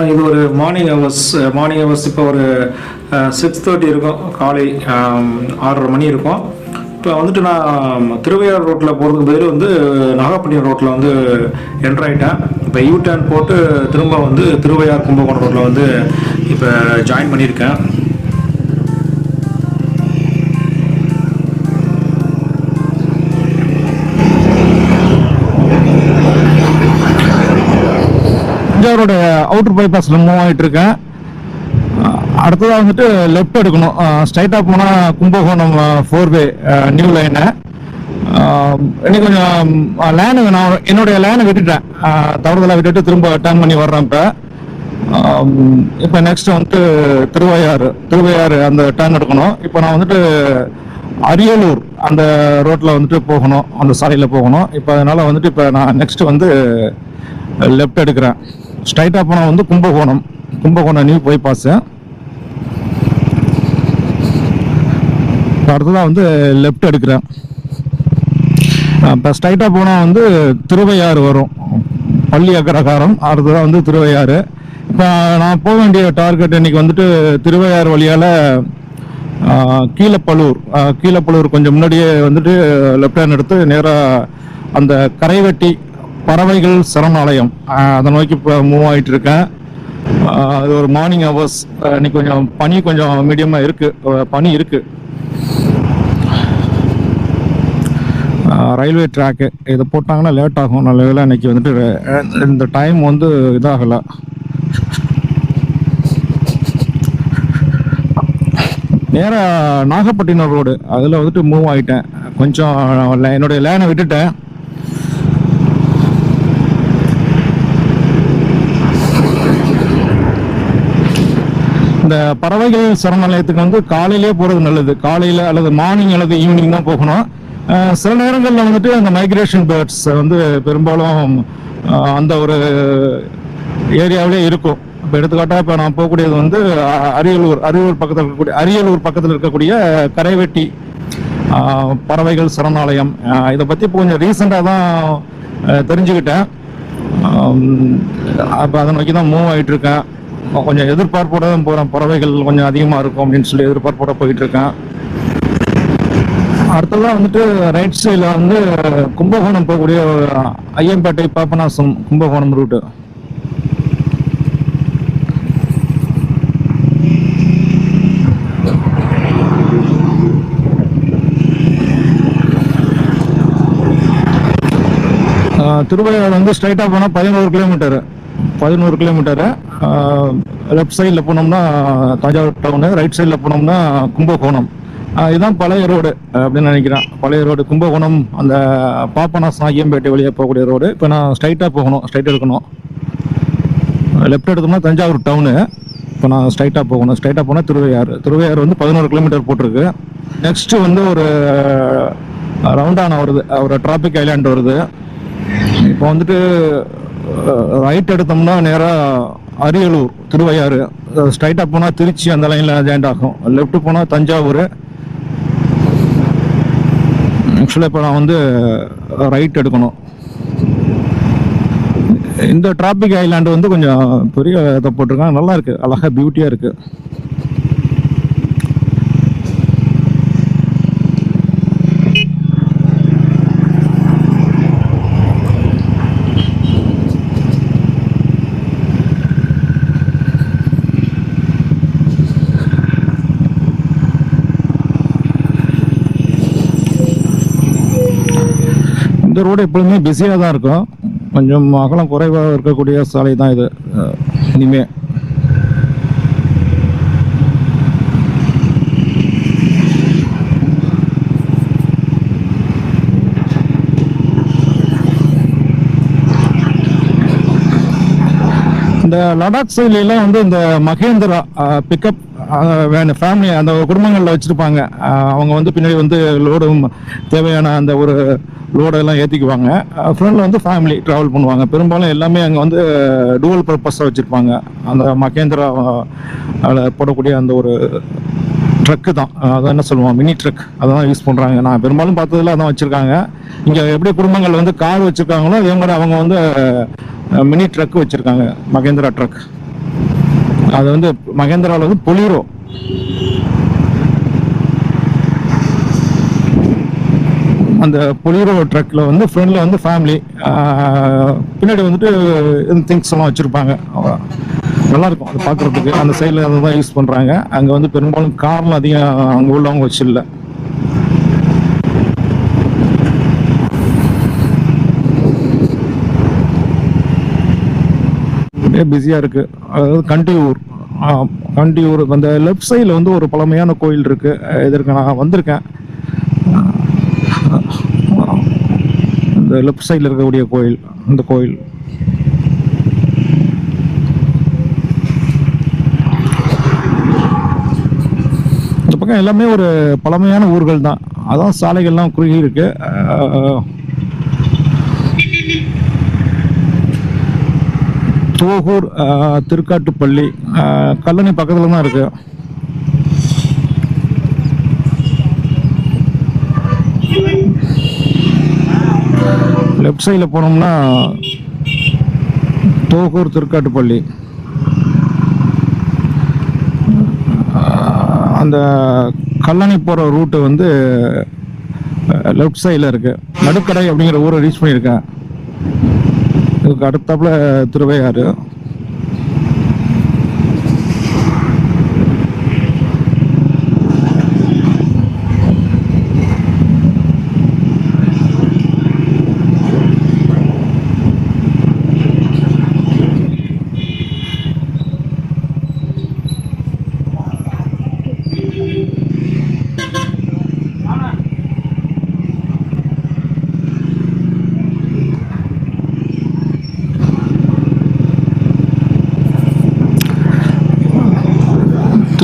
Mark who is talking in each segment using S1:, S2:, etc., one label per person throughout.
S1: இது ஒரு morning hours இப்போ ஒரு 6:30 இருக்கும், காலை 6:30 மணி இருக்கும். இப்போ வந்துட்டு நான் திருவையாறு ரோட்டில் போகிறதுக்கு பதில் வந்து நாகப்பட்டினம் ரோட்டில் வந்து என்ட்ரு ஆகிட்டேன். இப்போ யூ டர்ன் போட்டு திரும்ப வந்து திருவையாறு கும்பகோணம் ரோட்டில் வந்து இப்போ ஜாயின் பண்ணியிருக்கேன். தஞ்சாவூரோட அவுட்டர் பைபாஸில் மூவ் ஆகிட்டு இருக்கேன். அடுத்ததாக வந்துட்டு லெஃப்ட் எடுக்கணும். ஸ்ட்ரைட்டாக போனால் கும்பகோணம் 4-வே நியூ லைனு. இன்னைக்கு கொஞ்சம் லேனு நான் என்னுடைய லேனை விட்டுட்டேன், தவறுதலாக விட்டுட்டு திரும்ப டர்ன் பண்ணி வர்றேன். இப்போ நெக்ஸ்ட் வந்துட்டு திருவையாறு அந்த டர்ன் எடுக்கணும். இப்போ நான் வந்துட்டு அரியலூர் அந்த ரோட்டில் வந்துட்டு போகணும், அந்த சாலையில் போகணும். இப்போ அதனால் வந்துட்டு இப்போ நான் நெக்ஸ்ட் வந்து லெஃப்ட் எடுக்கிறேன். ஸ்ட்ரைட்டாக போனால் வந்து கும்பகோணம் நியூ பைபாஸ். அடுத்ததான் வந்து லெஃப்ட் எடுக்கிறேன். இப்போ ஸ்ட்ரைட்டாக போனால் வந்து திருவையாறு வரும், பள்ளி அக்ரஹாரம். அடுத்ததான் வந்து திருவையாறு. இப்போ நான் போக வேண்டிய டார்கெட் இன்னைக்கு வந்துட்டு திருவையாறு வழியால் கீழப்பழூர் கொஞ்சம் முன்னாடியே வந்துட்டு லெஃப்ட் ஹேண்ட் எடுத்து நேராக அந்த கரைவெட்டி பறவைகள் சரணாலயம் அதை நோக்கி இப்போ மூவ் ஆகிட்டு இருக்கேன். அது ஒரு மார்னிங் ஹவர்ஸ். இன்னைக்கு கொஞ்சம் பனி கொஞ்சம் மீடியமாக பனி இருக்கு. ரயில்வே ட்ராக்கு இதை போட்டாங்கன்னா லேட் ஆகும். நல்ல வேளை இன்னைக்கு வந்துட்டு இந்த டைம் வந்து இதாகலை. நேராக நாகப்பட்டினம் ரோடு அதில் வந்துட்டு மூவ் ஆகிட்டேன். கொஞ்சம் என்னுடைய லேனை விட்டுட்டேன். இந்த பறவைகள் சரணாலயத்துக்கு வந்து காலையிலே போகிறது நல்லது. காலையில் அல்லது மார்னிங் அல்லது ஈவினிங் தான் போகணும். சில நேரங்களில் வந்துட்டு அந்த மைக்ரேஷன் பேர்ட்ஸ் வந்து பெரும்பாலும் அந்த ஒரு ஏரியாவிலே இருக்கும். இப்போ எடுத்துக்காட்டாக இப்போ நான் போகக்கூடியது வந்து அரியலூர் பக்கத்தில் இருக்கக்கூடிய கரைவெட்டி பறவைகள் சரணாலயம். இதை பற்றி இப்போ கொஞ்சம் ரீசெண்டாக தான் தெரிஞ்சுக்கிட்டேன். அப்போ அதை நோக்கி தான் மூவ் ஆகிட்டு இருக்கேன். கொஞ்சம் எதிர்பார்ப்போட தான் போகிறேன். பறவைகள் கொஞ்சம் அதிகமாக இருக்கும் அப்படின்னு சொல்லி எதிர்பார்ப்போட போயிட்டு இருக்கேன். அடுத்ததான் வந்துட்டு ரைட் சைடில் வந்து கும்பகோணம் போகக்கூடிய ஐயம்பேட்டை பாபநாசம் கும்பகோணம் ரூட்டு. திருவையாறு வந்து ஸ்ட்ரைட்டாக போனால் 11 கிலோமீட்டரு. லெஃப்ட் சைடில் போனோம்னா தஞ்சாவூர் டவுனு, ரைட் சைடில் போனோம்னா கும்பகோணம். இதுதான் பழைய ரோடு அப்படின்னு நினைக்கிறேன். பழைய ரோடு கும்பகோணம் அந்த பாபநாசம் ஐயம்பேட்டை வழியாக போகக்கூடிய ரோடு. இப்போ நான் ஸ்ட்ரைட் எடுக்கணும். லெஃப்ட் எடுத்தோம்னா தஞ்சாவூர் டவுனு. இப்போ நான் ஸ்ட்ரைட்டாக போனால் திருவையாறு வந்து 11 கிலோமீட்டர் போட்டிருக்கு. நெக்ஸ்ட்டு வந்து ஒரு ரவுண்டான வருது, ஒரு டிராபிக் ஐலாண்ட் வருது. இப்போ வந்துட்டு ரைட் எடுத்தோம்னா நேராக அரியலூர் திருவையாறு. ஸ்ட்ரைட்டாக போனால் திருச்சி அந்த லைனில் ஜாயிண்ட் ஆகும். லெஃப்ட் போனால் தஞ்சாவூர். ஆக்சுவலாக இப்போ நான் வந்து ரைட் எடுக்கணும். இந்த டிராபிக் ஐலாண்டு வந்து கொஞ்சம் பெரிய இதை போட்டிருக்காங்க, நல்லா இருக்குது, அழகாக பியூட்டியாக இருக்குது. இந்த ரோடு எப்பொழுதுமே பிஸியாக தான் இருக்கும். கொஞ்சம் அகலம் குறைவாக இருக்கக்கூடிய சாலை தான் இது. இனிமே இந்த லடாக் சைட்லாம் வந்து இந்த மகேந்திரா பிக்கப் வேணும் ஃபேமிலி அந்த குடும்பங்களில் வச்சுருப்பாங்க. அவங்க வந்து பின்னாடி வந்து லோடும் தேவையான அந்த ஒரு லோடெல்லாம் ஏற்றிக்குவாங்க. ஃப்ரெண்டில் வந்து ஃபேமிலி ட்ராவல் பண்ணுவாங்க. பெரும்பாலும் எல்லாமே அங்கே வந்து டூவல் பர்பஸாக வச்சுருப்பாங்க. அந்த மகேந்திரா போடக்கூடிய அந்த ஒரு ட்ரக்கு தான், அதான் என்ன சொல்லுவோம், மினி ட்ரக், அதான் யூஸ் பண்ணுறாங்க. நான் பெரும்பாலும் பார்த்ததில் அதான் வச்சுருக்காங்க. இங்கே எப்படி குடும்பங்கள் வந்து கார் வச்சுருக்காங்களோ அதே மாதிரி அவங்க வந்து மினி ட்ரக் வச்சுருக்காங்க, மகேந்திரா ட்ரக். அது வந்து மகேந்திராவில் வந்து பொலிரோ. அந்த பொலிரோ ட்ரக்கில் வந்து ஃப்ரண்டில் வந்து ஃபேமிலி, பின்னாடி வந்துட்டு திங்ஸ் எல்லாம் வச்சுருப்பாங்க. நல்லாயிருக்கும் அது பார்க்குறதுக்கு. அந்த சைடில் அதை தான் யூஸ் பண்ணுறாங்க. அங்கே வந்து பெரும்பாலும் கார்லாம் அதிகம் அங்கே உள்ளவங்க வச்சு இல்லை. பிஸியாக இருக்குது. அதாவது கண்டியூர், கண்டியூர் அந்த லெஃப்ட் சைடில் வந்து ஒரு பழமையான கோயில் இருக்குது. இதற்கு நான் வந்திருக்கேன். இந்த லெஃப்ட் சைடில் இருக்கக்கூடிய கோயில், அந்த கோயில் இந்த பக்கம் எல்லாமே ஒரு பழமையான ஊர்கள் தான். அதான் சாலைகள்லாம் குறுகி இருக்கு. தோகூர், திருக்காட்டுப்பள்ளி, கல்லணை பக்கத்தில் தான் இருக்கு. லெஃப்ட் சைடில் போனோம்னா தோகூர், திருக்காட்டுப்பள்ளி. அந்த கல்லணை போகிற ரூட்டு வந்து லெஃப்ட் சைடில் இருக்குது. நடுக்கடை அப்படிங்கிற ஊரை ரீச் பண்ணியிருக்கேன். இதுக்கு அடுத்தாப்புல திருவையாறு.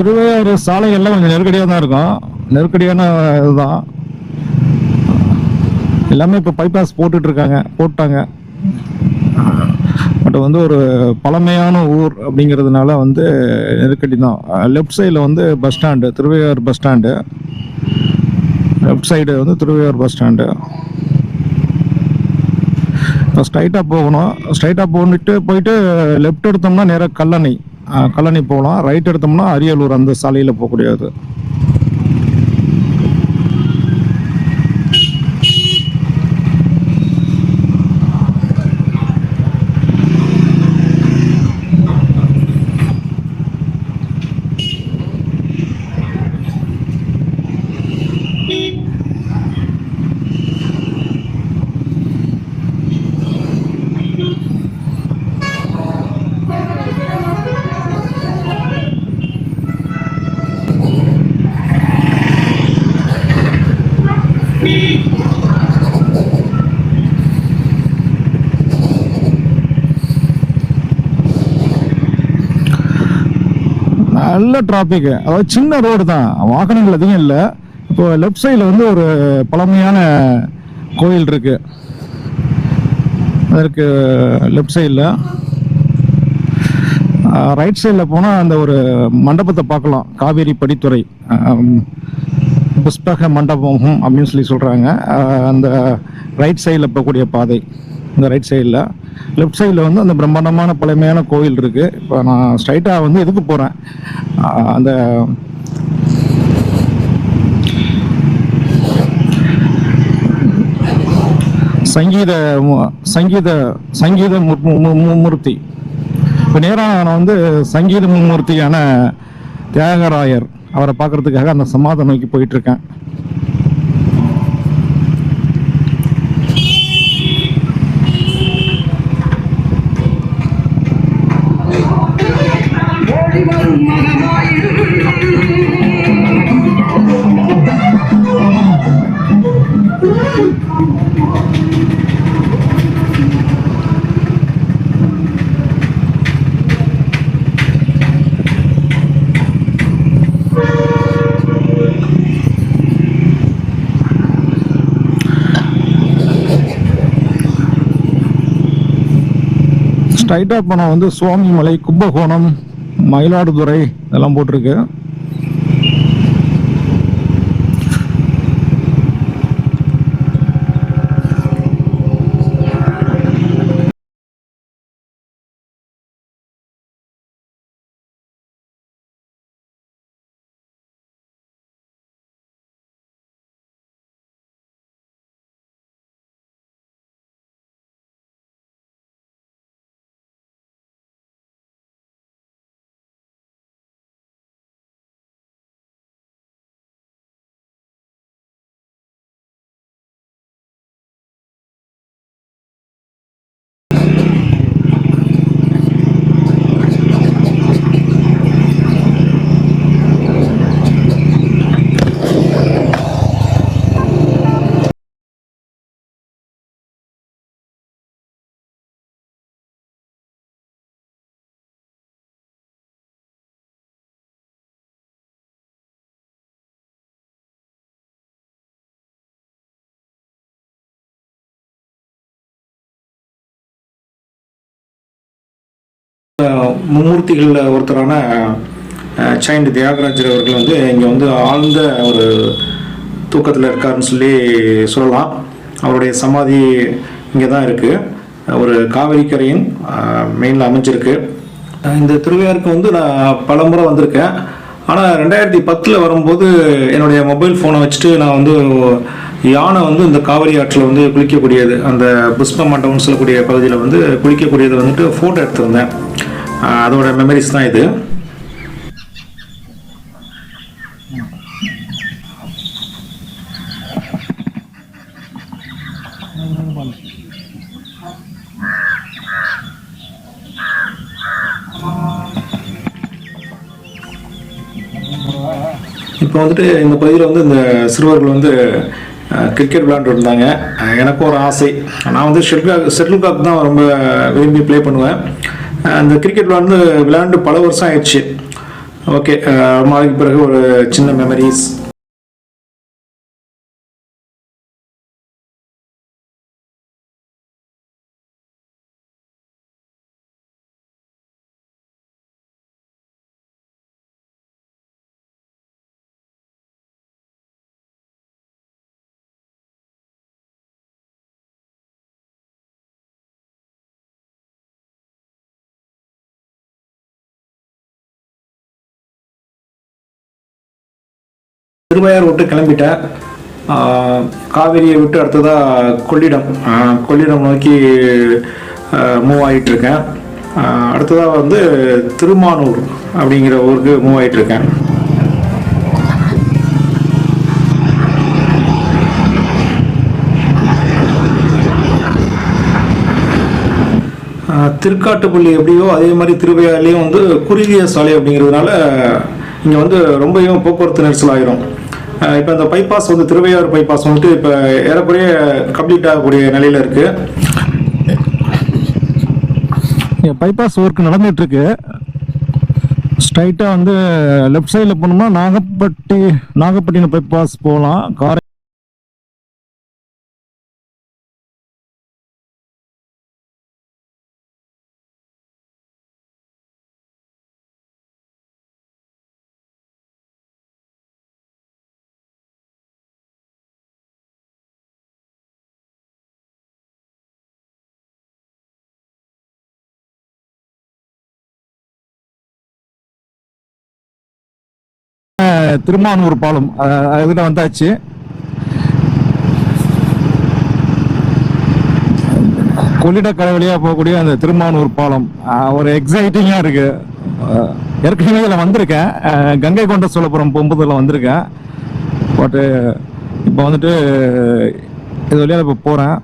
S1: திருவையாறு சாலைகள்லாம் கொஞ்சம் நெருக்கடியாக தான் இருக்கும். நெருக்கடியான இதுதான். எல்லாமே இப்போ பைபாஸ் போட்டாங்க. பட் வந்து ஒரு பழமையான ஊர் அப்படிங்கிறதுனால வந்து நெருக்கடி தான். லெஃப்ட் சைடில் வந்து bus stand, Thiruvaiyaru bus stand. Left side வந்து திருவையாறு பஸ் ஸ்டாண்டு. இப்போ ஸ்ட்ரைட்டாக போகணும். ஸ்ட்ரைட்டாக போயிட்டு லெஃப்ட் எடுத்தோம்னா நேராக கல்லணை போகலாம். ரைட் எடுத்தோம்னா அரியலூர், அந்த சாலையில் போகக்கூடியது. நல்ல டிராபிக். அதாவது சின்ன ரோடு தான், வாகனங்கள் அதிகம் இல்லை. இப்போ லெஃப்ட் சைடில் வந்து ஒரு பழமையான கோயில் இருக்கு. அதற்கு லெஃப்ட் சைடில், ரைட் சைடில் போனால் அந்த ஒரு மண்டபத்தை பார்க்கலாம். காவேரி படித்துறை புஷ்பக மண்டபம் அப்படின்னு சொல்கிறாங்க. அந்த ரைட் சைடில் போகக்கூடிய பாதை, இந்த ரைட் சைடில். லெஃப்ட் சைடில் வந்து அந்த பிரம்மாண்டமான பழமையான கோயில் இருக்குது. இப்போ நான் ஸ்ட்ரைட்டாக வந்து எதுக்கு போகிறேன், அந்த சங்கீத மூர்த்தி. இப்போ நேராக நான் வந்து சங்கீத மூர்த்தியான தியாகராயர் அவரை பார்க்கறதுக்காக அந்த சமாதி நோக்கி போயிட்டுருக்கேன். ஸ்ட்ரைட்டாக போனால் வந்து சுவாமிமலை, கும்பகோணம், மயிலாடுதுறை இதெல்லாம் போட்டிருக்கு.
S2: மும்மூர்த்திகளில் ஒருத்தரான சைல்டு தியாகராஜர் அவர்கள் வந்து இங்கே வந்து ஆழ்ந்த ஒரு தூக்கத்தில் இருக்காருன்னு சொல்லலாம். அவருடைய சமாதி இங்கே தான் இருக்குது, ஒரு காவிரி கரையின் மெயினில் அமைஞ்சிருக்கு. இந்த திருவையாருக்கு வந்து நான் பல முறை வந்திருக்கேன். ஆனால் 2010 வரும்போது என்னுடைய மொபைல் ஃபோனை வச்சுட்டு நான் வந்து யானை வந்து இந்த காவிரி ஆற்றில் வந்து குளிக்கக்கூடியது, அந்த புஷ்ப மண்டபம்னு சொல்லக்கூடிய பகுதியில் வந்து குளிக்கக்கூடியது வந்துட்டு ஃபோட்டோ எடுத்திருந்தேன். அதோட மெமரிஸ் தான் இது. இப்போ வந்துட்டு இந்த பகுதியில் வந்து இந்த சிறுவர்கள் வந்து கிரிக்கெட் விளையாண்டு இருந்தாங்க. எனக்கும் ஒரு ஆசை, நான் வந்து ஷட்டில் காக் தான் ரொம்ப விரும்பி ப்ளே பண்ணுவேன். அந்த கிரிக்கெட் விளையாண்டு பல வருஷம் ஆயிடுச்சு. ஓகே, ரொம்ப நாளைக்கு பிறகு ஒரு சின்ன மெமரிஸ். திருவையார் விட்டு கிளம்பிட்டேன். காவேரியை விட்டு அடுத்ததாக கொள்ளிடம் நோக்கி மூவ் ஆகிட்டுருக்கேன். அடுத்ததாக வந்து திருமானூர் அப்படிங்கிற ஊருக்கு மூவ் ஆகிட்டுருக்கேன். திருக்காட்டுப்பள்ளி எப்படியோ அதே மாதிரி திருவையாறுலேயும் வந்து குறுகிய சாலை அப்படிங்கிறதுனால இங்கே வந்து ரொம்பவும் போக்குவரத்து நெரிசல் ஆகிரும். இப்போ இந்த பைபாஸ் வந்து திருவையாறு பைபாஸ் வந்துட்டு இப்போ ஏறக்குறைய கம்ப்ளீட் ஆகக்கூடிய நிலையில் இருக்குது.
S1: பைபாஸ் ஒர்க் நடந்துட்டு இருக்கு. ஸ்ட்ரைட்டாக வந்து லெஃப்ட் சைடில் போனோம்னா நாகப்பட்டினம் பைபாஸ் போகலாம். திருமானூர் பாலம் அதுல வந்தாச்சு. கொள்ளிடக்கரை வழியா போகக்கூடிய அந்த திருமானூர் பாலம் ஒரு எக்ஸைட்டிங்கா இருக்கு. ஏற்கனவே இதில் வந்திருக்கேன், கங்கை கொண்ட சோழபுரம் போகும்போதில் வந்திருக்கேன். பட் இப்போ வந்துட்டு இது வழியாக இப்போ போகிறேன்.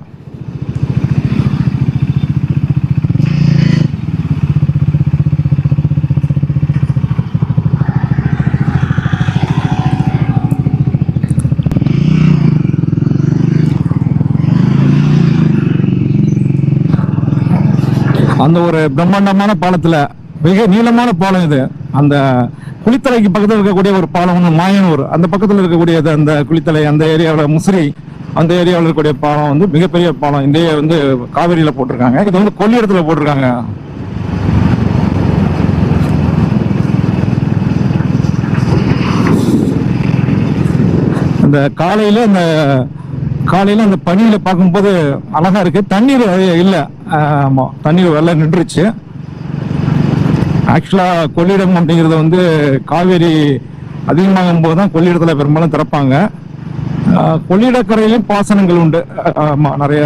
S1: அந்த ஒரு பிரம்மாண்டமான பாலத்துல, மிக நீளமான பாலம் இது. அந்த குளித்தலைக்கு பக்கத்தில் இருக்கக்கூடிய ஒரு பாலம் ஒன்று மாயனூர், அந்த பக்கத்தில் இருக்கக்கூடிய அந்த குளித்தலை, அந்த ஏரியாவில் முசிறி, அந்த ஏரியாவில் இருக்கக்கூடிய பாலம் வந்து மிகப்பெரிய பாலம். இந்த வந்து காவிரியில போட்டிருக்காங்க, இது வந்து கொள்ளிடத்துல போட்டிருக்காங்க. அந்த காலையில அந்த பனியில பார்க்கும்போது அழகா இருக்கு. தண்ணீர் இல்லை, ஆமா தண்ணீர் வெள்ளம் நின்றுச்சு. ஆக்சுவலா கொள்ளிடம் அப்படிங்கிறது வந்து காவேரி அதிகமாகும் போதுதான் கொள்ளிடத்துல பெரும்பாலும் திறப்பாங்க. கொள்ளிடக்கரையிலும் பாசனங்கள் உண்டு, ஆமா நிறைய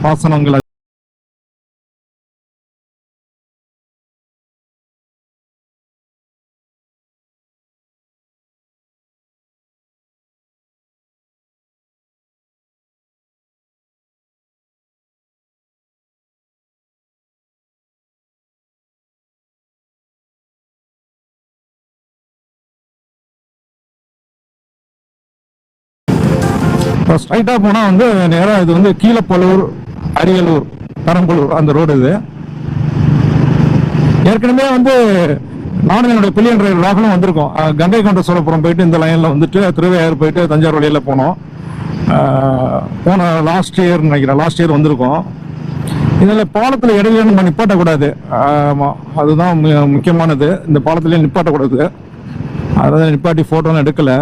S1: பாசனங்கள். ஸ்ட்ரைட்டா போனா வந்து நேரம் இது வந்து கீழப்பலூர், அரியலூர், பெரம்பலூர் அந்த ரோடு இது. ஏற்கனவே வந்து நானும் என்னுடைய பில்லியன் டிரைவர் ராகுலும் வந்திருக்கோம். கங்கை கொண்ட சோழபுரம் போயிட்டு இந்த லைன்ல வந்துட்டு திருவையாறு போயிட்டு தஞ்சாவூர் வழியில போனோம். போன லாஸ்ட் இயர் நினைக்கிறேன், லாஸ்ட் இயர் வந்திருக்கோம். இதில் பாலத்தில் இடையில நம்ம நிப்பாட்டக்கூடாது. ஆமாம், அதுதான் முக்கியமானது. இந்த பாலத்திலே நிப்பாட்டக்கூடாது. அதான் நிப்பாட்டி ஃபோட்டோலாம் எடுக்கலை.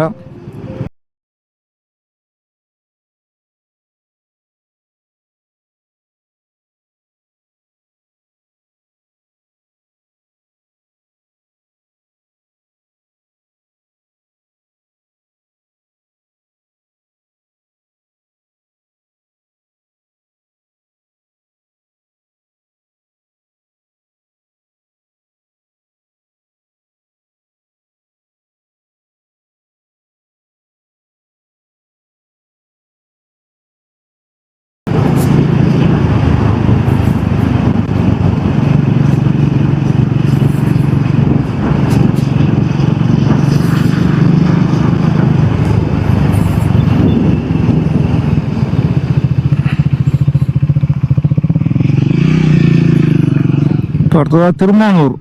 S1: அடுத்ததாக திருமானூர்,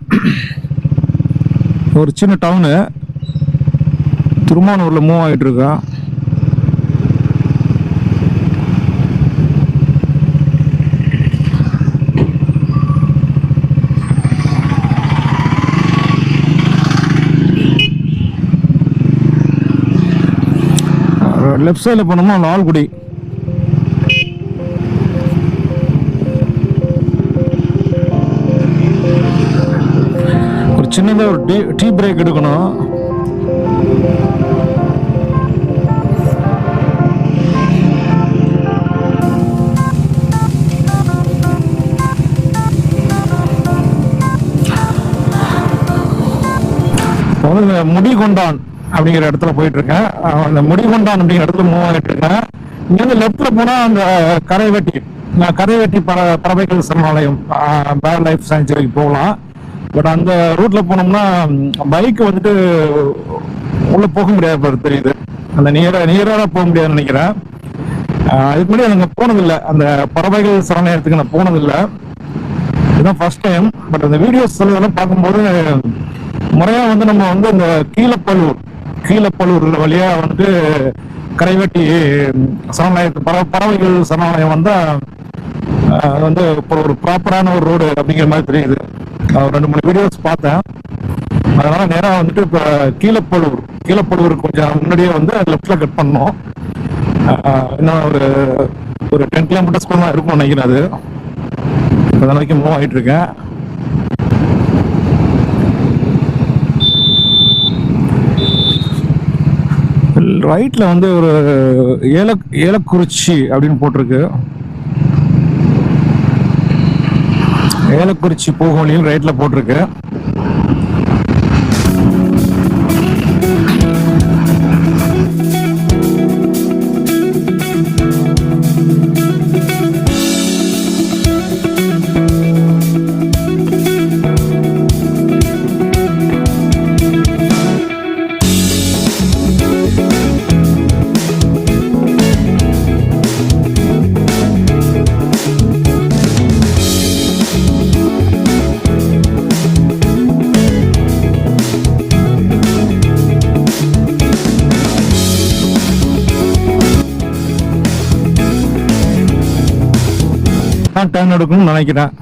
S1: ஒரு சின்ன டவுனு. திருமானூரில் மூவ் ஆகிட்டு இருக்கேன். லெஃப்ட் சைடில் போனோம்னா லால்குடி. சின்னதாக ஒரு டீ பிரேக் எடுக்கணும். முடிகொண்டான் அப்படிங்கிற இடத்துல போயிட்டு இருக்கேன். அந்த முடிகொண்டான் அப்படிங்கிற இடத்துல மூவ் ஆகிட்டு இருக்கேன். இங்கேருந்து லெஃப்ட்ல போனா அந்த கரைவெட்டி பறவைகள் சரணாலயம், பேர்ட் லைஃப் சாங்சுரிக்கு போகலாம். பட் அந்த ரூட்ல போனோம்னா பைக் வந்துட்டு உள்ள போக முடியாது தெரியுது. அந்த நியராக போக முடியாதுன்னு நினைக்கிறேன். அதுக்கு முன்னாடி அங்கே போனதில்லை, அந்த பறவைகள் சரணாலயத்துக்கு நான் போனதில்லை. இதுதான் ஃபர்ஸ்ட் டைம். பட் அந்த வீடியோஸ் எல்லாம் பார்க்கும்போது முறையா வந்து நம்ம வந்து இந்த கீழப்பள்ளூர் வழியா வந்து கரைவெட்டி சரணாலயத்து பறவைகள் சரணாலயம் வந்து வந்து ஒரு ப்ராப்பரான ஒரு ரோடு அப்படிங்கிற மாதிரி தெரியுது. 2-3 வீடியோஸ் பார்த்தேன். அதனால நேராக வந்துட்டு இப்போ கீழப்பள்ளூர் கொஞ்சம் முன்னாடியே வந்து லெஃப்ட்ல கட் பண்ணோம். இன்னும் ஒரு 10 கிலோமீட்டர்ஸ்க்குள்ள தான் இருக்கும்னு நினைக்கிறேன். அது இப்போ வரைக்கும் மூவ் ஆகிட்டு இருக்கேன். ரைட்ல வந்து ஒரு ஏலக்குறிச்சி அப்படின்னு போட்டிருக்கு. ஏலக்குறிச்சி போகும் வழியும் ரைட்ல போட்டிருக்கு. டர்ன் எடுக்கணும்னு நினைக்கிறேன்.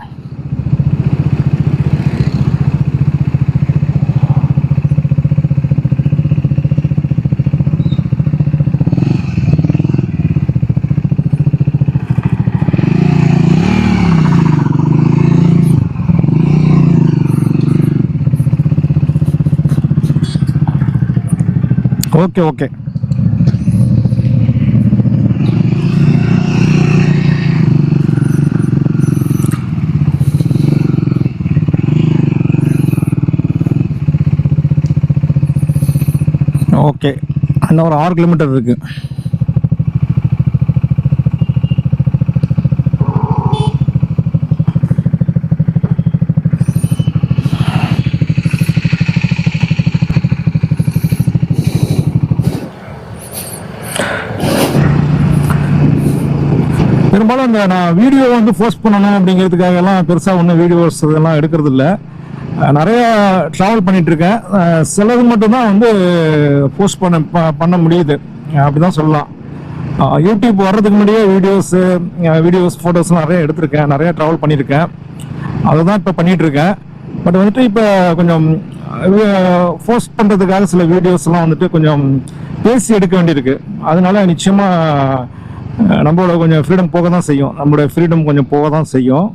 S1: ஓகே. ஓகே, இன்னும் ஒரு 6 கிலோமீட்டர் இருக்கு. பெரும்பாலும் இந்த நான் வீடியோ வந்து போஸ்ட் பண்ணணும் அப்படிங்கிறதுக்காக எல்லாம் பெருசாக ஒன்றும் வீடியோஸ் இதெல்லாம் எடுக்கிறது இல்லை. நிறைய ட்ராவல் பண்ணிட்டு இருக்கேன். சிலது மட்டும்தான் வந்து போஸ்ட் பண்ண முடியுது அப்படிதான் சொல்லலாம். யூடியூப் வர்றதுக்கு முன்னாடியே வீடியோஸ் ஃபோட்டோஸ்லாம் நிறைய எடுத்திருக்கேன், நிறைய ட்ராவல் பண்ணியிருக்கேன். அதை தான் இப்போ பண்ணிட்டு இருக்கேன். பட் வந்துட்டு இப்போ கொஞ்சம் போஸ்ட் பண்ணுறதுக்காக சில வீடியோஸ்லாம் வந்துட்டு கொஞ்சம் பேசி எடுக்க வேண்டியிருக்கு. அதனால நிச்சயமாக நம்மளோட கொஞ்சம் ஃப்ரீடம் போக தான் செய்யும், நம்மளோட ஃப்ரீடம் கொஞ்சம் போக தான் செய்யும்.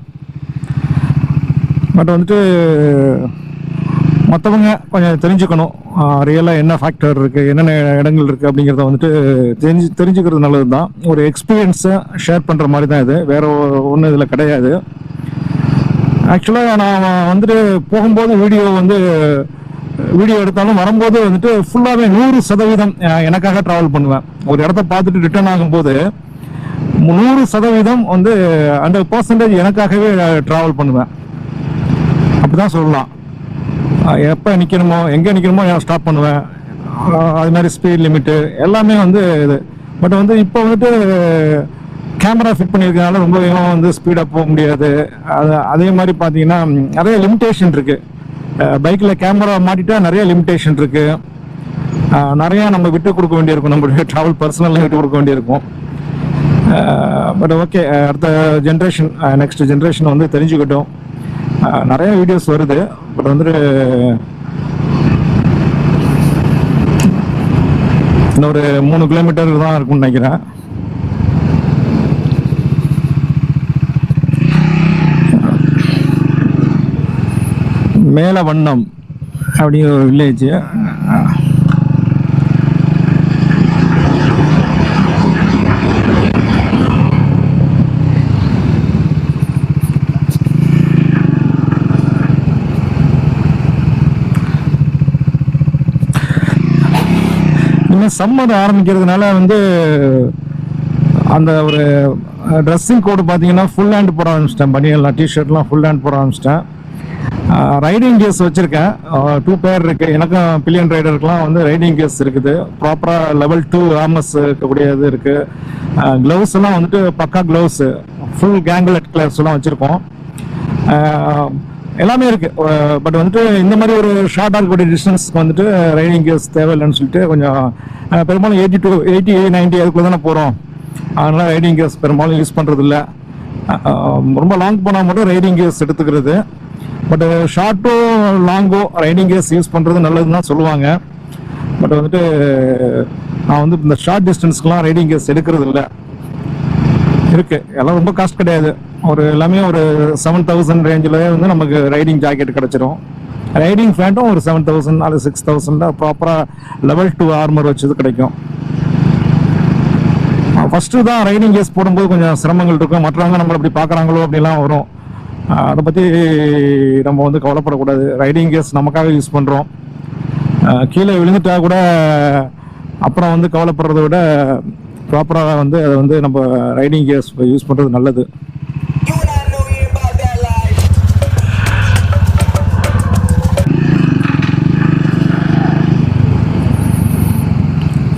S1: பட் வந்துட்டு மற்றவங்க கொஞ்சம் தெரிஞ்சுக்கணும், ரியலாக என்ன ஃபேக்டர் இருக்குது, என்னென்ன இடங்கள் இருக்குது அப்படிங்கிறத வந்துட்டு தெரிஞ்சுக்கிறது நல்லது தான். ஒரு எக்ஸ்பீரியன்ஸை ஷேர் பண்ணுற மாதிரி தான் இது, வேற ஒன்றும் இதில் கிடையாது. ஆக்சுவலாக நான் வந்துட்டு போகும்போது வீடியோ எடுத்தாலும் வரும்போது வந்துட்டு ஃபுல்லாகவே 100% எனக்காக ட்ராவல் பண்ணுவேன். ஒரு இடத்த பார்த்துட்டு ரிட்டர்ன் ஆகும்போது 100% வந்து 100% எனக்காகவே ட்ராவல் பண்ணுவேன், அப்படிதான் சொல்லலாம். எப்போ நிற்கணுமோ எங்கே நிற்கணுமோ ஸ்டாப் பண்ணுவேன். அது மாதிரி ஸ்பீட் லிமிட்டு எல்லாமே வந்து இது. பட் வந்து இப்போ வந்துட்டு கேமரா ஃபிட் பண்ணியிருக்கனால ரொம்ப வேகம் வந்து ஸ்பீடாக போக முடியாது. அதே மாதிரி பார்த்தீங்கன்னா நிறைய லிமிட்டேஷன் இருக்குது. பைக்கில் கேமரா மாட்டிட்டா நிறைய லிமிட்டேஷன் இருக்குது. நிறையா நம்ம விட்டு கொடுக்க வேண்டியிருக்கும், நம்மளுடைய ட்ராவல் பர்சனலாக விட்டு கொடுக்க வேண்டியிருக்கும். பட் ஓகே, அடுத்த ஜென்ரேஷன், நெக்ஸ்ட் ஜென்ரேஷன் வந்து தெரிஞ்சுக்கிட்டோம். நிறைய வீடியோஸ் வருது. பட் வந்துட்டு இன்னொரு 3 கிலோமீட்டர் தான் இருக்கும்னு நினைக்கிறேன். மேலவண்ணம் அப்படிங்கிற ஒரு வில்லேஜ். இன்னும் சம்மர் ஆரம்பிக்கிறதுனால வந்து அந்த ஒரு ட்ரெஸ்ஸிங் கோடு பார்த்தீங்கன்னா ஃபுல் ஹேண்ட் போட ஆரம்பிச்சிட்டேன். பனியெல்லாம் டிஷர்ட்லாம் ஃபுல் ஹேண்ட் போட ஆரம்பிச்சிட்டேன். ரைடிங் கியர்ஸ் வச்சுருக்கேன், 2 பேர் இருக்குது. எனக்கும் பில்லியன் ரைடருக்குலாம் வந்து ரைடிங் கியர்ஸ் இருக்குது. ப்ராப்பராக லெவல் 2 ஆர்மஸ் இருக்கக்கூடிய இது இருக்குது. க்ளவுஸ் எல்லாம் வந்துட்டு பக்கா க்ளவுஸு, ஃபுல் கேங்கிலட் கிளவுஸ் எல்லாம் வச்சுருக்கோம். எல்லாமே இருக்குது. பட் வந்துட்டு இந்த மாதிரி ஒரு ஷார்ட்டாக இருக்கக்கூடிய டிஸ்டன்ஸ்க்கு வந்துட்டு ரைடிங் கியர்ஸ் தேவையில்லைன்னு சொல்லிட்டு கொஞ்சம் பெரும்பாலும் 80 to 90 அதுக்குள்ளே தானே போகிறோம். அதனால் ரைடிங் கியர்ஸ் பெரும்பாலும் யூஸ் பண்ணுறது இல்லை. ரொம்ப லாங் போனால் மட்டும் ரைடிங் கியர்ஸ் எடுத்துக்கிறது. பட் ஷார்ட்டோ லாங்கோ ரைடிங் கியர்ஸ் யூஸ் பண்ணுறது நல்லதுன்னு தான் சொல்லுவாங்க. பட் வந்துட்டு நான் வந்து இந்த ஷார்ட் டிஸ்டன்ஸ்க்குலாம் ரைடிங் கியர்ஸ் எடுக்கிறது இல்லை. இருக்குது, எல்லாம் ரொம்ப காஸ்ட் கிடையாது. எல்லாமே ஒரு 7,000 ரேஞ்சில் வந்து நமக்கு ரைடிங் ஜாக்கெட் கிடச்சிரும். ரைடிங் ஃபேண்ட்டும் ஒரு 7,000 அல்லது 6,000 ப்ராப்பராக லெவல் 2 ஆர்மர் வச்சது கிடைக்கும். ஃபஸ்ட்டு தான் ரைடிங் கேஸ் போடும்போது கொஞ்சம் சிரமங்கள் இருக்கும். மற்றவங்க நம்மளை அப்படி பார்க்குறாங்களோ அப்படிலாம் வரும். அதை பற்றி நம்ம வந்து கவலைப்படக்கூடாது. ரைடிங் கேஸ் நமக்காக யூஸ் பண்ணுறோம். கீழே விழுந்துட்டா கூட அப்புறம் வந்து கவலைப்படுறத விட ப்ராப்பராக வந்து அதை வந்து நம்ம ரைடிங் கேஸ் யூஸ் பண்ணுறது நல்லது.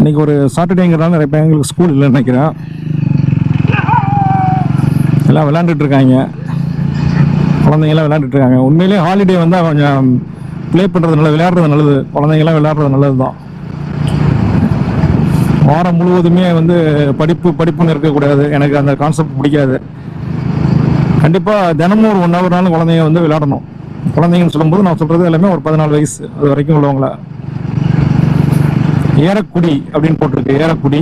S1: இன்னைக்கு ஒரு சாட்டர்டேங்கிறனால நிறைய பையங்களுக்கு ஸ்கூல் இல்லைன்னு நினைக்கிறேன். எல்லாம் விளையாண்டுட்டு இருக்காங்க, குழந்தைங்களாம் விளையாண்டுட்டு இருக்காங்க. உண்மையிலேயே ஹாலிடே வந்தால் கொஞ்சம் ப்ளே பண்ணுறது நல்லது, விளையாடுறது நல்லது. குழந்தைங்களாம் விளையாடுறது நல்லது தான். வாரம் முழுவதுமே வந்து படிப்புன்னு இருக்கக்கூடாது. எனக்கு அந்த கான்செப்ட் பிடிக்காது. கண்டிப்பாக தினமும் ஒரு 1 hour குழந்தைங்க வந்து விளையாடணும். குழந்தைங்கன்னு சொல்லும்போது நான் சொல்கிறது எல்லாமே ஒரு 14 வயசு அது வரைக்கும் உள்ளவங்கள. ஏரக்குடி அப்படின்னு போட்டிருக்கு, ஏரக்குடி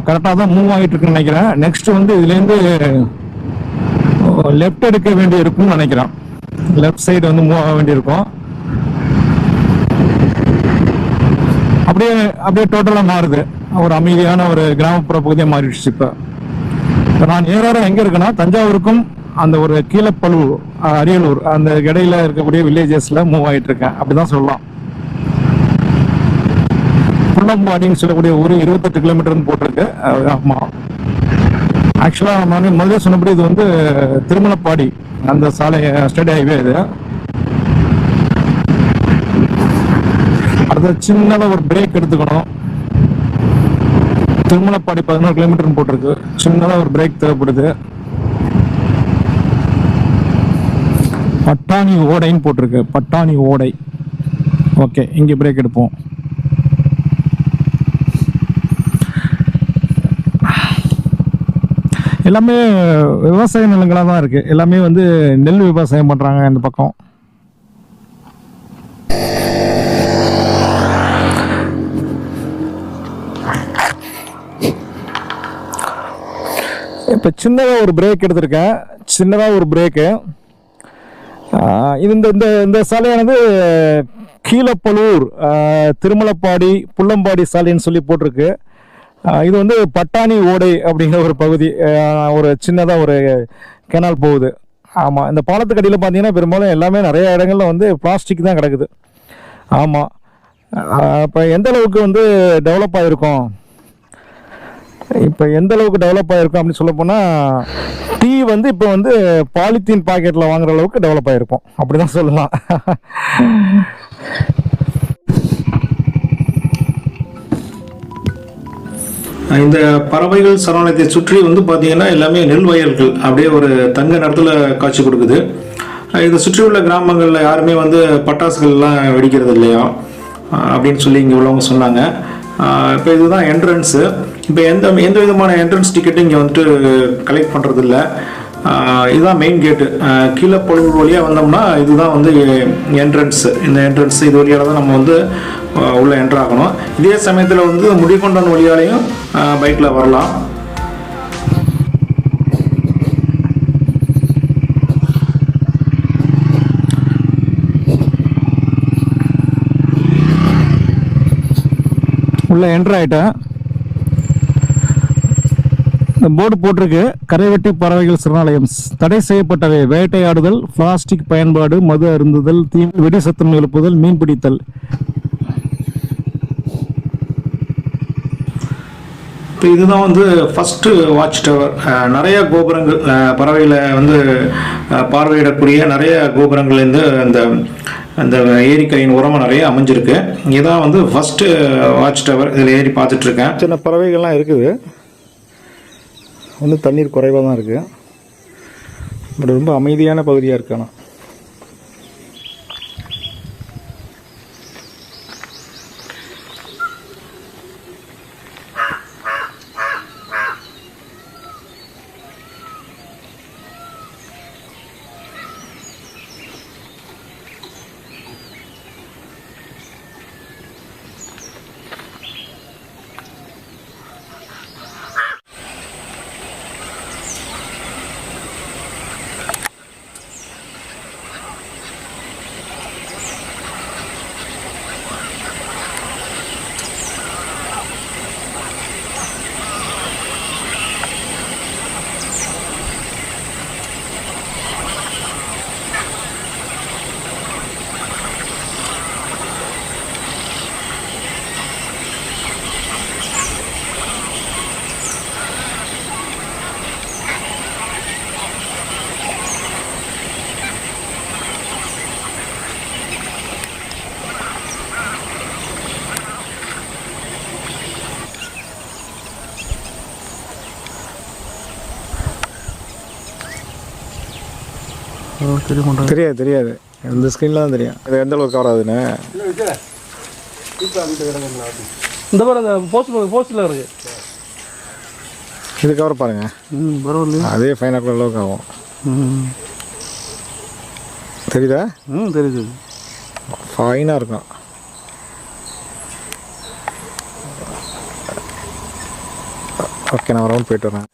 S1: கரெக்டாக தான் மூவ் ஆகிட்டு இருக்குன்னு நினைக்கிறேன். நெக்ஸ்ட் வந்து இதுலேருந்து லெஃப்ட் எடுக்க வேண்டி இருக்கும்னு நினைக்கிறேன். லெஃப்ட் சைடு வந்து மூவ் ஆக வேண்டியிருக்கும். அப்படியே டோட்டலாக மாறுது. ஒரு அமைதியான ஒரு கிராமப்புற பகுதியாக மாறிடுச்சு. இப்போ நான் ஏறார எங்கே இருக்குன்னா தஞ்சாவூருக்கும் அந்த ஒரு கீழப்பழுவூர், அரியலூர் அந்த இடையில இருக்கக்கூடிய வில்லேஜஸ்ல மூவ் ஆகிட்டு இருக்கேன், அப்படிதான் சொல்லலாம். புள்ளம்பாடின்னு சொல்லக்கூடிய ஊர் 28 கிலோமீட்டர்னு போட்டிருக்கு. ஆமாம், ஆக்சுவலாக நான் முதல்ல சொன்னபடி இது வந்து திருமலப்பாடி அந்த சாலை ஸ்டேட் ஹைவே. இது அடுத்த சின்னதாக ஒரு பிரேக் எடுத்துக்கணும். திருமலப்பாடி 11 கிலோமீட்டர்னு போட்டிருக்கு. சின்னதாக ஒரு பிரேக் தேவைப்படுது. பட்டாணி ஓடைன்னு போட்டிருக்கு, பட்டாணி ஓடை. ஓகே, இங்கே பிரேக் எடுப்போம். எல்லாமே விவசாய நிலங்களாக தான் இருக்குது. எல்லாமே வந்து நெல் விவசாயம் பண்ணுறாங்க இந்த பக்கம். இப்போ சின்னதாக ஒரு பிரேக் எடுத்திருக்கேன். சின்னதாக ஒரு பிரேக்கு. இது இந்த இந்த இந்த சாலையானது கீழப்பலூர் திருமலப்பாடி புள்ளம்பாடி சாலைன்னு சொல்லி போட்டிருக்கு. இது வந்து பட்டாணி ஓடை அப்படிங்கிற ஒரு பகுதி. ஒரு சின்னதாக ஒரு கெனால் போகுது. ஆமாம், இந்த பாலத்துக்கு அடியில் பார்த்தீங்கன்னா பெரும்பாலும் எல்லாமே நிறைய இடங்கள்ல வந்து பிளாஸ்டிக் தான் கிடக்குது. ஆமாம், இப்போ எந்த அளவுக்கு வந்து டெவலப் ஆகிருக்கும், இப்போ எந்த அளவுக்கு டெவலப் ஆகிருக்கும் அப்படின்னு சொல்ல போனால், டீ வந்து இப்போ வந்து பாலித்தீன் பாக்கெட்டில் வாங்குற அளவுக்கு டெவலப் ஆகிருக்கும் அப்படி தான் சொல்லலாம்.
S2: இந்த பறவைகள் சரணாலயத்தை சுற்றி வந்து பார்த்தீங்கன்னா எல்லாமே நெல் வயல்கள் அப்படியே ஒரு தங்க நிறத்தில் காட்சி கொடுக்குது. இதை சுற்றி உள்ள கிராமங்களில் யாருமே வந்து பட்டாசுகள்லாம் வெடிக்கிறது இல்லையா அப்படின்னு சொல்லி இங்கே உள்ளவங்க சொன்னாங்க. இப்போ இதுதான் என்ட்ரன்ஸு. இப்போ எந்த விதமான என்ட்ரன்ஸ் டிக்கெட்டும் இங்கே வந்துட்டு கலெக்ட் பண்ணுறது இல்லை. இதுதான் மெயின் கேட்டு. கீழப்பலூர் வழியாக வந்தோம்னா இதுதான் வந்து என்ட்ரன்ஸு. இந்த என்ட்ரன்ஸ் இது வழியாக தான் நம்ம வந்து உள்ளே என்ட்ரு ஆகணும். இதே சமயத்தில் வந்து முடிகொண்டான் வழியாலையும் பைக்கில் வரலாம்.
S1: உள்ளே என்ட்ரு ஆகிட்டேன். போர்டு போட்டிருக்கு, கரைவெட்டி பறவைகள் சரணாலயம். தடை செய்யப்பட்டவை: வேட்டையாடுதல், பிளாஸ்டிக் பயன்பாடு, மது அருந்துதல், தீ வெடி சத்தம் எழுப்புதல், மீன் பிடித்தல்.
S2: இப்போ இதுதான் வந்து ஃபஸ்ட்டு வாட்ச் டவர். நிறைய கோபுரங்கள், பறவைகளை வந்து பார்வையிடக்கூடிய நிறைய கோபுரங்கள்லேருந்து அந்த ஏரிக்கரையின் உரமாக நிறைய அமைஞ்சிருக்கு. இதுதான் வந்து ஃபஸ்ட்டு வாட்ச் டவர். இதில் ஏறி பார்த்துட்ருக்கேன்.
S1: சின்ன பறவைகள்லாம் இருக்குது. வந்து தண்ணீர் குறைவாக தான் இருக்குது. பட் ரொம்ப அமைதியான பகுதியாக இருக்கு. ஆனால் தெரியாது. இந்த ஸ்க்ரீனில் தான் தெரியும். அது எந்த அளவுக்கு கவர் ஆகுதுன்னு.
S3: இந்த மாதிரி அந்த போஸ்டில் இருக்கு.
S1: இது கவர் பாருங்க.
S3: பரவாயில்ல.
S1: அதே 5 அளவுக்கு ஆகும். தெரியுதா?
S3: தெரியுது.
S1: ஃபைனாக இருக்கும். ஓகே, நான் ரவுண்ட் போயிட்டு வரேன்.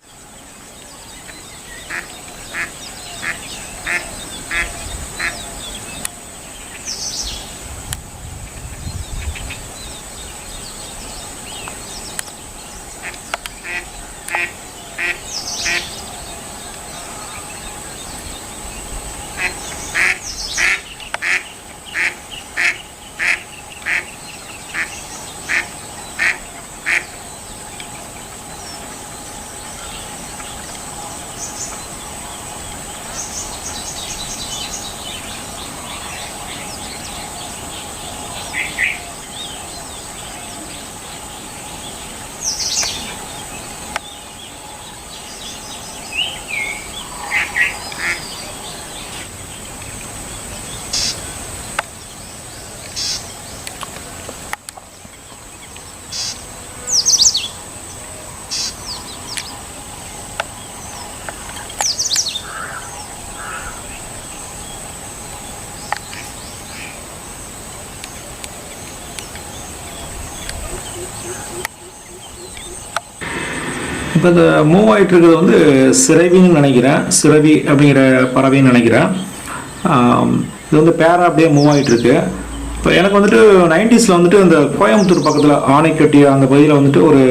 S2: இப்போ இந்த மூவ் ஆகிட்டு இருக்கிறது வந்து சிறவின்னு நினைக்கிறேன், சிறவி அப்படிங்கிற பறவைன்னு நினைக்கிறேன். இது வந்து பேரா அப்படியே மூவ் ஆகிட்டு இருக்கு. இப்போ எனக்கு வந்துட்டு 90s வந்துட்டு இந்த கோயம்புத்தூர் பக்கத்தில் ஆனைக்கட்டி அந்த பகுதியில் வந்துட்டு ஒரு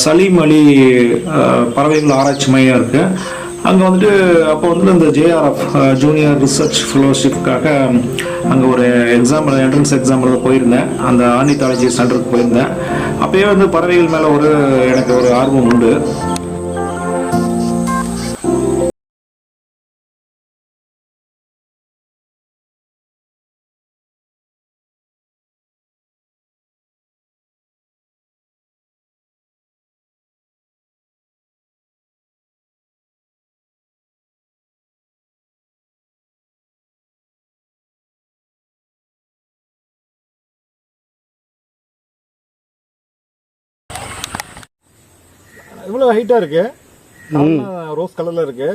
S2: சலீம் அலி பறவைகள் ஆராய்ச்சி மையம் இருக்குது. அங்கே வந்துட்டு அப்போ வந்துட்டு இந்த JRF ஜூனியர் ரிசர்ச் ஃபெலோஷிப்காக அங்கே ஒரு எக்ஸாம் என்ட்ரன்ஸ் எக்ஸாம் போயிருந்தேன். அந்த ஆர்னித்தாலஜி சென்டருக்கு போயிருந்தேன். அப்போயே வந்து பறவைகள் மேலே எனக்கு ஒரு ஆர்வம் உண்டு.
S1: இவ்வளோ ஹைட்டாக இருக்கு, ரோஸ் கலரில் இருக்கு,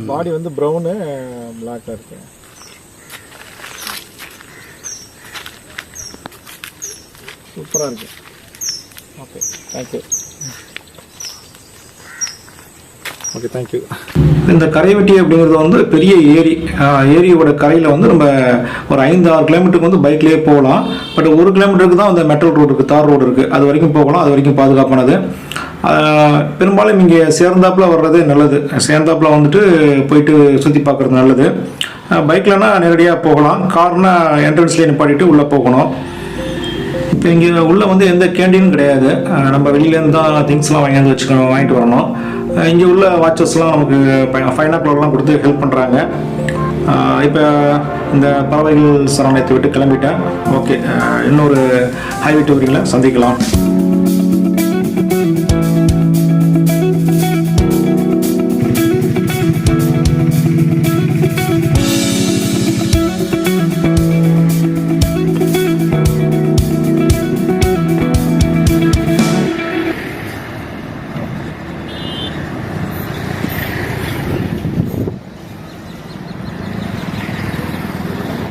S1: பாடி வந்து ப்ரௌனு பிளாக்காக இருக்கு. சூப்பராக இருக்கு. Okay, thank you. Okay, thank you.
S2: இந்த கரைவெட்டி அப்படிங்கிறது வந்து பெரிய ஏரியோட கரையில் வந்து நம்ம ஒரு 5-6 கிலோமீட்டருக்கு வந்து பைக்லேயே போகலாம். பட் 1 கிலோமீட்டருக்கு தான் அந்த மெட்ரோ ரோடு இருக்குது, தார் ரோடு இருக்குது, அது வரைக்கும் போகலாம். அது வரைக்கும் பாதுகாப்பானது. பெரும்பாலும் இங்கே சேர்ந்தாப்பில் வர்றது நல்லது. சேர்ந்தாப்பில் வந்துட்டு போயிட்டு சுற்றி பார்க்குறது நல்லது. பைக்லனா நேரடியாக போகலாம், கார்னா என்ட்ரன்ஸ்லேயே நிப்பாட்டிட்டு உள்ளே போகணும். இப்போ இங்கே உள்ளே வந்து எந்த கேண்டீனும் கிடையாது. நம்ம வெளியிலேருந்து தான் திங்ஸ்லாம் வாங்கிட்டு வரணும். இங்கே உள்ள வாட்சஸ்லாம் நமக்கு 5 o'clockலாம் கொடுத்து ஹெல்ப் பண்ணுறாங்க. இப்போ இந்த பறவைகள் சரணாலயத்தை விட்டு கிளம்பிட்டேன். ஓகே, இன்னொரு ஹைவே டூரிங்கில் சந்திக்கலாம்.